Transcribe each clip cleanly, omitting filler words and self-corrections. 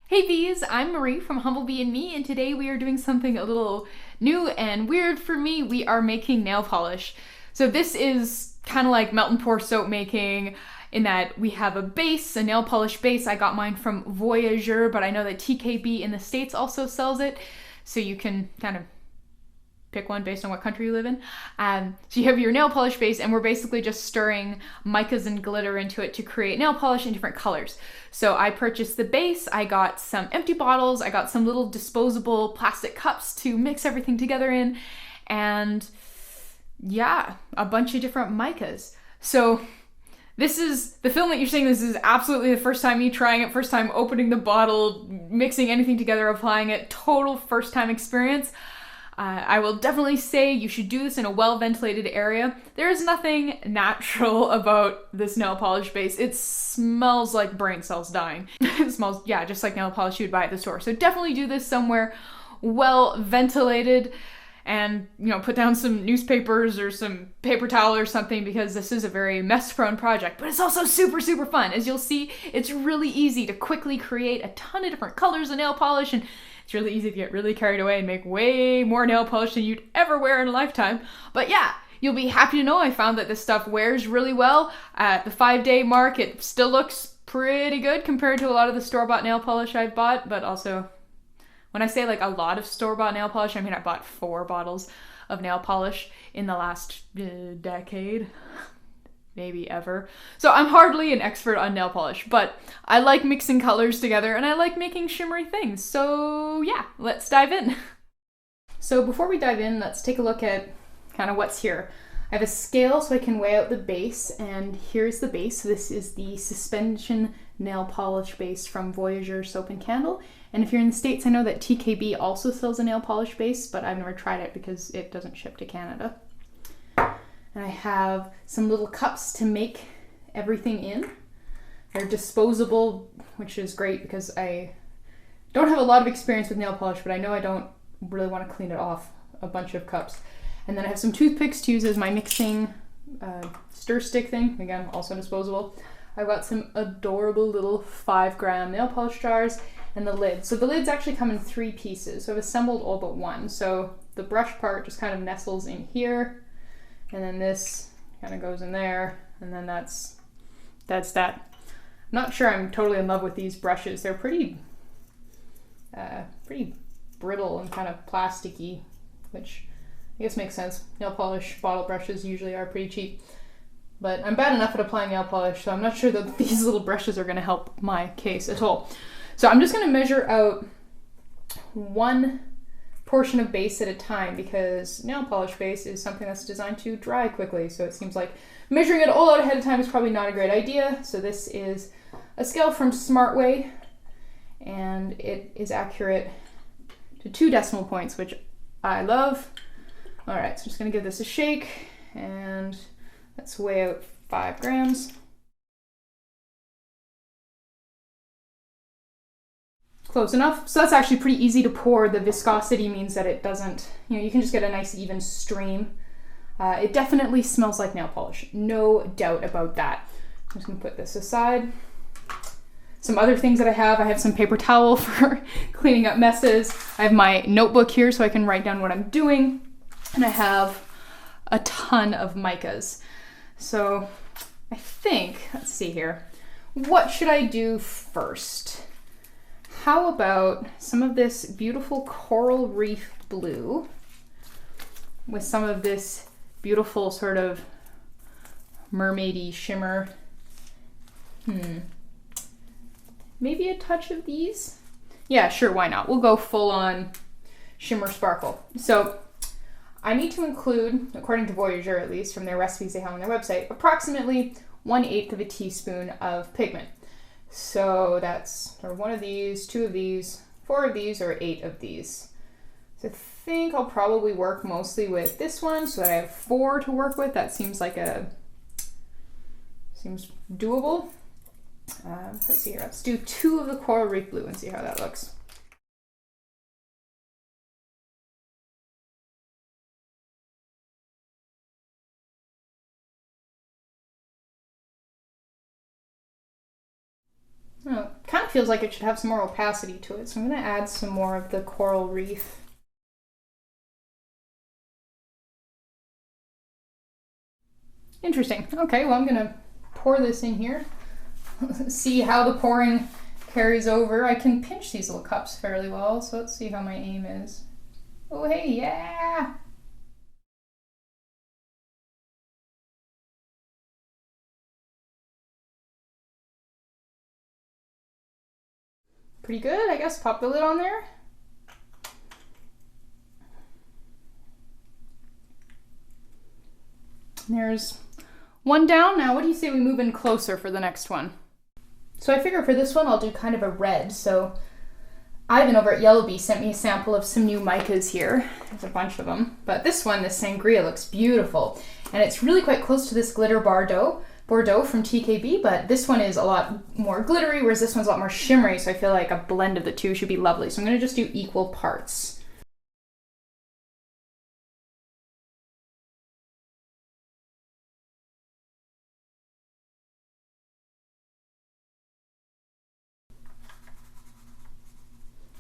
Hey bees, I'm Marie from Humblebee and Me, and today we are doing something a little new and weird for me. We are making nail polish. So this is kind of like melt and pour soap making in that we have a base, a nail polish base. I got mine from Voyageur, but I know that TKB in the States also sells it. So you can kind of pick one based on what country you live in. So you have your nail polish base, and we're basically just stirring micas and glitter into it to create nail polish in different colors. So I purchased the base, I got some empty bottles, I got some little disposable plastic cups to mix everything together in, and yeah, a bunch of different micas. So this is the film that you're seeing. This is absolutely the first time me trying it, first time opening the bottle, mixing anything together, applying it, total first time experience. I will definitely say you should do this in a well-ventilated area. There is nothing natural about this nail polish base. It smells like brain cells dying. It smells, yeah, just like nail polish you would buy at the store. So definitely do this somewhere well-ventilated and, put down some newspapers or some paper towel or something, because this is a very mess-prone project, but it's also super, super fun. As you'll see, it's really easy to quickly create a ton of different colors of nail polish, and it's really easy to get really carried away and make way more nail polish than you'd ever wear in a lifetime. But yeah, you'll be happy to know I found that this stuff wears really well. At the 5-day mark, it still looks pretty good compared to a lot of the store-bought nail polish I've bought, but also, when I say like a lot of store-bought nail polish, I mean I bought 4 bottles of nail polish in the last decade. Maybe ever. So I'm hardly an expert on nail polish, but I like mixing colors together and I like making shimmery things. So yeah, let's dive in. So before we dive in, let's take a look at kind of what's here. I have a scale so I can weigh out the base, and here's the base. This is the suspension nail polish base from Voyageur Soap and Candle. And if you're in the States, I know that TKB also sells a nail polish base, but I've never tried it because it doesn't ship to Canada. And I have some little cups to make everything in. They're disposable, which is great because I don't have a lot of experience with nail polish, but I know I don't really want to clean it off, a bunch of cups. And then I have some toothpicks to use as my mixing stir stick thing. Again, also disposable. I've got some adorable little 5-gram nail polish jars and the lid. So the lids actually come in 3 pieces. So I've assembled all but one. So the brush part just kind of nestles in here. And then this kind of goes in there, and then that's that. I'm not sure I'm totally in love with these brushes. They're pretty brittle and kind of plasticky, which I guess makes sense. Nail polish bottle brushes usually are pretty cheap, but I'm bad enough at applying nail polish, so I'm not sure that these little brushes are going to help my case at all. So I'm just going to measure out one portion of base at a time, because nail polish base is something that's designed to dry quickly, so it seems like measuring it all out ahead of time is probably not a great idea. So this is a scale from Smartway, and it is accurate to 2 decimal points, which I love. All right, so I'm just gonna give this a shake, and let's weigh out 5 grams. Close enough. So that's actually pretty easy to pour. The viscosity means that it doesn't, you can just get a nice even stream. It definitely smells like nail polish, no doubt about that. I'm just gonna put this aside. Some other things that I have some paper towel for cleaning up messes. I have my notebook here so I can write down what I'm doing. And I have a ton of micas. So I think, let's see here. What should I do first? How about some of this beautiful coral reef blue with some of this beautiful sort of mermaidy shimmer? Maybe a touch of these? Yeah, sure, why not? We'll go full on shimmer sparkle. So I need to include, according to Voyageur at least, from their recipes they have on their website, approximately 1/8 of a teaspoon of pigment. So that's 1 of these, 2 of these, 4 of these, or 8 of these. So I think I'll probably work mostly with this one so that I have 4 to work with. That seems like seems doable. Let's see here, let's do 2 of the coral reef blue and see how that looks. Oh, kind of of feels like it should have some more opacity to it, so I'm going to add some more of the coral reef. Interesting. Okay, well, I'm going to pour this in here. See how the pouring carries over. I can pinch these little cups fairly well, so let's see how my aim is. Oh, hey, yeah! Pretty good, I guess. Pop the lid on there. There's one down. Now, what do you say we move in closer for the next one? So I figure for this one, I'll do kind of a red. So Ivan over at Humblebee sent me a sample of some new micas here. There's a bunch of them. But this one, this sangria, looks beautiful. And it's really quite close to this glitter Bordeaux from TKB, but this one is a lot more glittery, whereas this one's a lot more shimmery, so I feel like a blend of the two should be lovely. So I'm going to just do equal parts.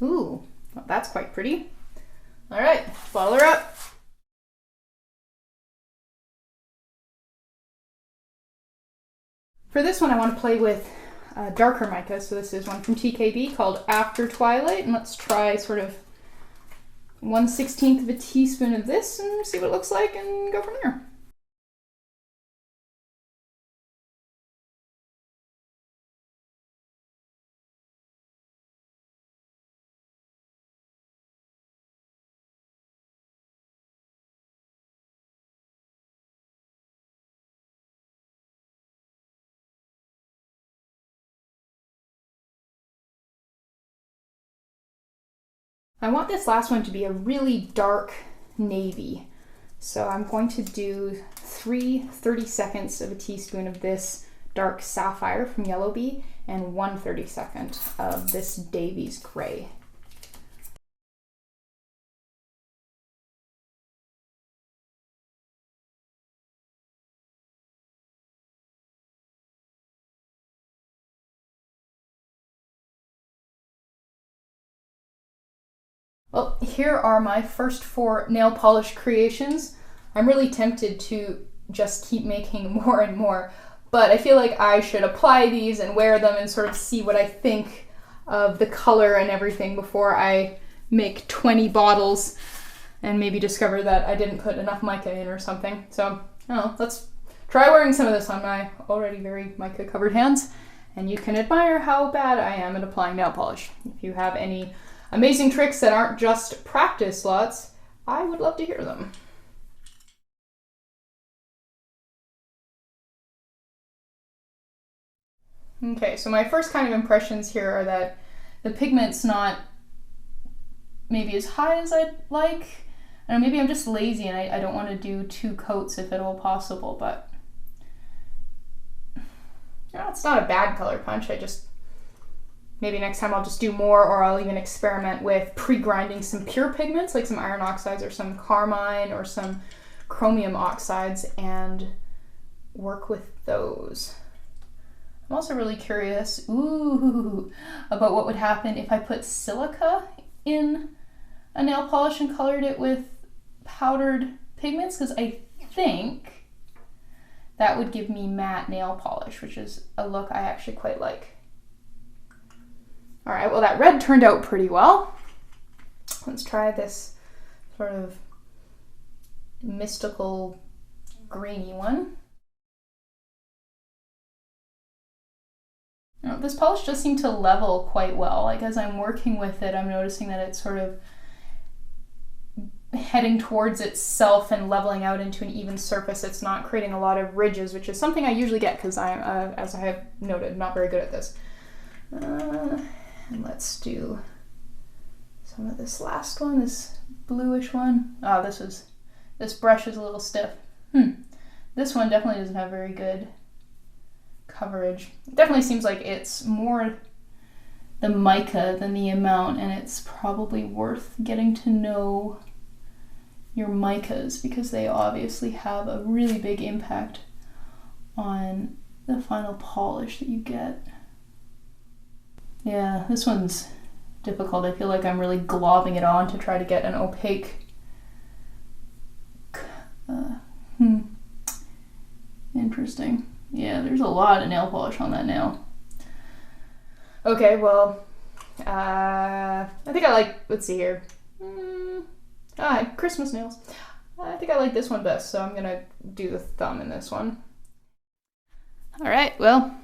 Ooh, well, that's quite pretty. All right, bottle her up. For this one, I want to play with darker mica. So this is one from TKB called After Twilight. And let's try sort of 1/16 of a teaspoon of this and see what it looks like and go from there. I want this last one to be a really dark navy. So I'm going to do 3 30-seconds of a teaspoon of this dark sapphire from Humblebee and 1 32nd of this Davies gray. Well, here are my first 4 nail polish creations. I'm really tempted to just keep making more and more, but I feel like I should apply these and wear them and sort of see what I think of the color and everything before I make 20 bottles and maybe discover that I didn't put enough mica in or something. So, I don't know, let's try wearing some of this on my already very mica covered hands, and you can admire how bad I am at applying nail polish. If you have any amazing tricks that aren't just practice lots, I would love to hear them. Okay, so my first kind of impressions here are that the pigment's not maybe as high as I'd like. I don't know, maybe I'm just lazy and I don't want to do 2 coats if at all possible, but it's not a bad color punch. Maybe next time I'll just do more, or I'll even experiment with pre-grinding some pure pigments like some iron oxides or some carmine or some chromium oxides and work with those. I'm also really curious, about what would happen if I put silica in a nail polish and colored it with powdered pigments, because I think that would give me matte nail polish, which is a look I actually quite like. All right, well, that red turned out pretty well. Let's try this sort of mystical greeny one. Now, this polish does seem to level quite well. Like, as I'm working with it, I'm noticing that it's sort of heading towards itself and leveling out into an even surface. It's not creating a lot of ridges, which is something I usually get because I'm, as I have noted, not very good at this. And let's do some of this last one, this bluish one. Oh, this brush is a little stiff. This one definitely doesn't have very good coverage. It definitely seems like it's more the mica than the amount, and it's probably worth getting to know your micas because they obviously have a really big impact on the final polish that you get. Yeah, this one's difficult. I feel like I'm really globbing it on to try to get an opaque. Interesting. Yeah, there's a lot of nail polish on that nail. Okay, well, I think I like, let's see here. Christmas nails. I think I like this one best, so I'm gonna do the thumb in this one. All right, well,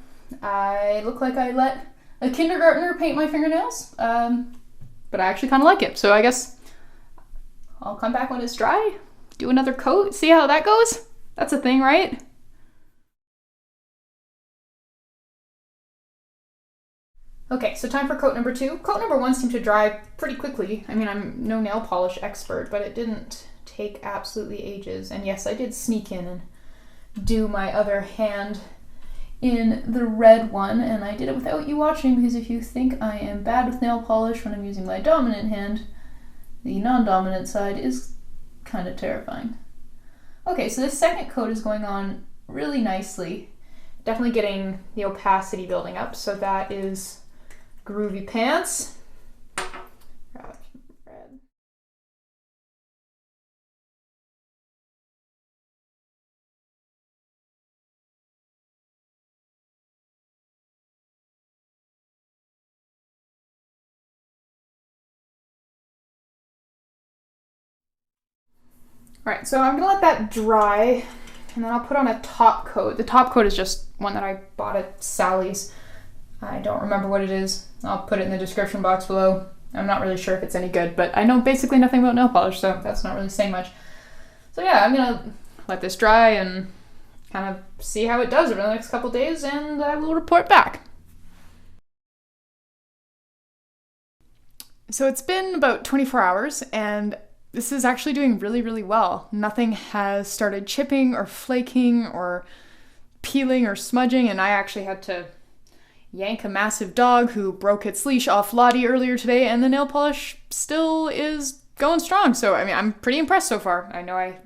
I look like I let a kindergartner paint my fingernails, but I actually kind of like it, so I guess I'll come back when it's dry, do another coat, see how that goes. That's a thing, right? Okay, so time for coat number 2. Coat number 1 seemed to dry pretty quickly. I mean, I'm no nail polish expert, but it didn't take absolutely ages. And yes, I did sneak in and do my other hand in the red one, and I did it without you watching, because if you think I am bad with nail polish when I'm using my dominant hand, the non-dominant side is kind of terrifying. Okay, so this second coat is going on really nicely. Definitely getting the opacity building up, so that is groovy pants. Red. Alright, so I'm gonna let that dry, and then I'll put on a top coat. The top coat is just one that I bought at Sally's. I don't remember what it is. I'll put it in the description box below. I'm not really sure if it's any good, but I know basically nothing about nail polish, so that's not really saying much. So yeah, I'm gonna let this dry and kind of see how it does over the next couple days, and I will report back. So it's been about 24 hours, and this is actually doing really, really well. Nothing has started chipping or flaking or peeling or smudging, and I actually had to yank a massive dog who broke its leash off Lottie earlier today, and the nail polish still is going strong. So, I mean, I'm pretty impressed so far. I know I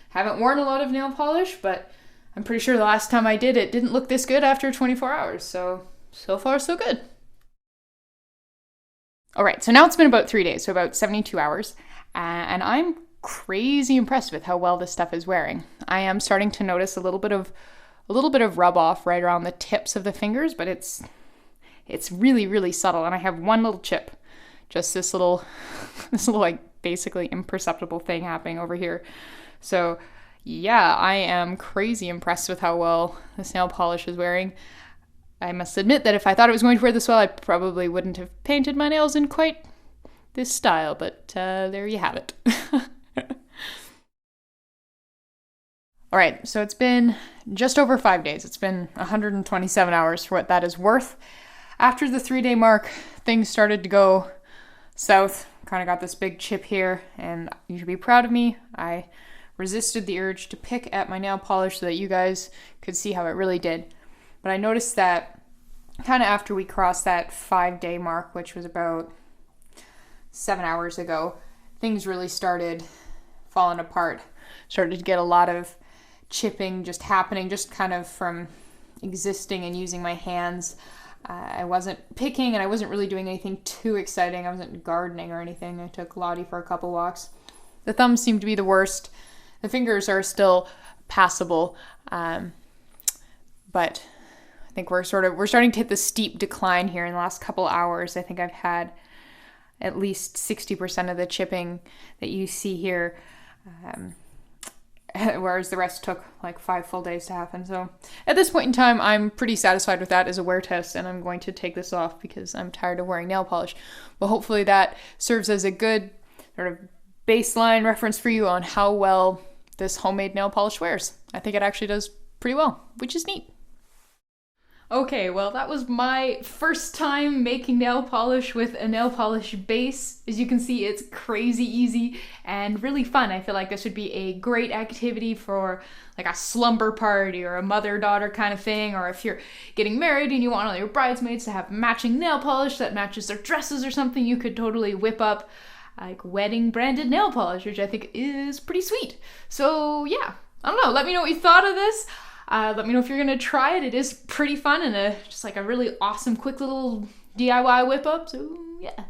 haven't worn a lot of nail polish, but I'm pretty sure the last time I did, it didn't look this good after 24 hours. So far, so good. All right, so now it's been about 3 days, so about 72 hours, and I'm crazy impressed with how well this stuff is wearing. I am starting to notice a little bit of rub off right around the tips of the fingers, but it's really, really subtle. And I have one little chip, just this little like basically imperceptible thing happening over here. So yeah, I am crazy impressed with how well this nail polish is wearing. I must admit that if I thought it was going to wear this well, I probably wouldn't have painted my nails in quite this style, but there you have it. All right, so it's been just over 5 days. It's been 127 hours for what that is worth. After the 3-day mark, things started to go south. Kind of got this big chip here, and you should be proud of me. I resisted the urge to pick at my nail polish so that you guys could see how it really did. But I noticed that kind of after we crossed that 5-day mark, which was about 7 hours ago, things really started falling apart. Started to get a lot of chipping just happening, just kind of from existing and using my hands. I wasn't picking, and I wasn't really doing anything too exciting. I wasn't gardening or anything. I took Lottie for a couple walks. The thumbs seem to be the worst. The fingers are still passable, but I think we're starting to hit the steep decline here in the last couple hours. I think I've had at least 60% of the chipping that you see here, whereas the rest took like 5 full days to happen. So at this point in time, I'm pretty satisfied with that as a wear test, and I'm going to take this off because I'm tired of wearing nail polish. But hopefully that serves as a good sort of baseline reference for you on how well this homemade nail polish wears. I think it actually does pretty well, which is neat. Okay, well, that was my first time making nail polish with a nail polish base. As you can see, it's crazy easy and really fun. I feel like this would be a great activity for like a slumber party or a mother-daughter kind of thing, or if you're getting married and you want all your bridesmaids to have matching nail polish that matches their dresses or something, you could totally whip up like wedding branded nail polish, which I think is pretty sweet. So yeah, I don't know, let me know what you thought of this. Let me know if you're gonna try it. It is pretty fun and just like a really awesome, quick little DIY whip up. So yeah.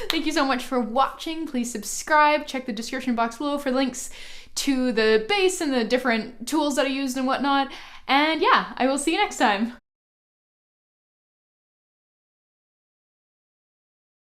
Thank you so much for watching. Please subscribe. Check the description box below for links to the base and the different tools that I used and whatnot. And yeah, I will see you next time.